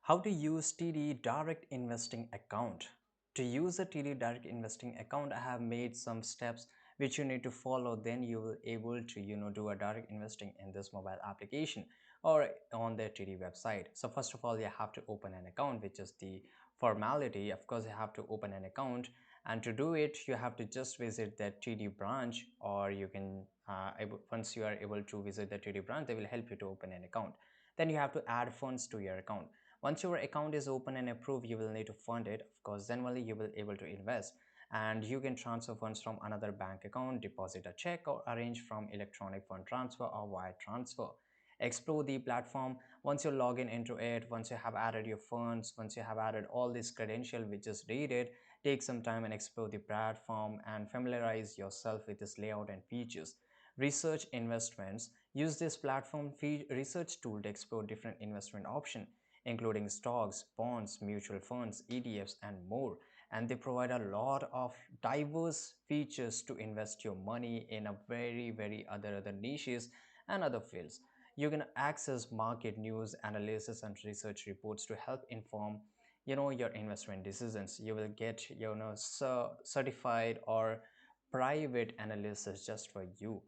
How to use TD Direct Investing account. To use a TD Direct Investing account, I have made some steps which you need to follow. Then you will able to do a direct investing in this mobile application or on their TD website. So first of all, you have to open an account, which is the formality. Of course, you have to open an account, and to do it, you have to just visit the TD branch, or you can once you are able to visit the TD branch, they will help you to open an account. Then you have to add funds to your account. Once your account is open and approved, you will need to fund it. Of course, then only you will able to invest, and you can transfer funds from another bank account, deposit a check, or arrange from electronic fund transfer or wire transfer. Explore the platform. Once you log in into it, once you have added your funds, once you have added all this credential which is needed, take some time and explore the platform and familiarize yourself with its layout and features. Research investments. Use this platform research tool to explore different investment options, including stocks, bonds, mutual funds, ETFs, and more. And they provide a lot of diverse features to invest your money in a very other niches and other fields. You can access market news, analysis, and research reports to help inform your investment decisions. You will get certified or private analysis just for you.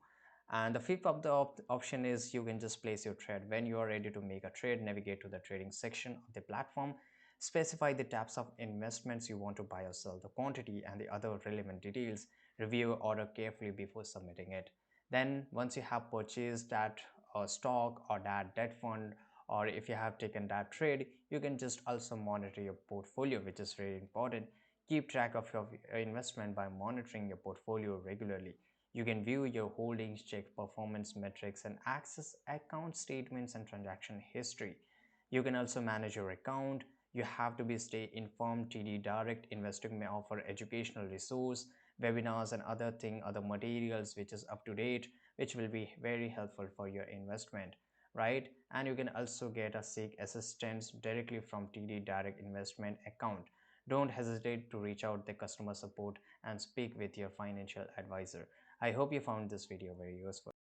And the fifth of the option is you can just place your trade. When you are ready to make a trade, navigate to the trading section of the platform, specify the types of investments you want to buy or sell, the quantity, and the other relevant details. Review your order carefully before submitting it. Then once you have purchased that stock or that debt fund, or if you have taken that trade, you can just also monitor your portfolio, which is very important. Keep track of your investment by monitoring your portfolio regularly. You can view your holdings, check performance metrics, and access account statements and transaction history. You can also manage your account. You have to be stay informed. TD Direct Investing may offer educational resource, webinars, and other materials which is up to date, which will be very helpful for your investment, right? And you can also get a seek assistance directly from TD Direct Investment account. Don't hesitate to reach out to customer support and speak with your financial advisor. I hope you found this video very useful.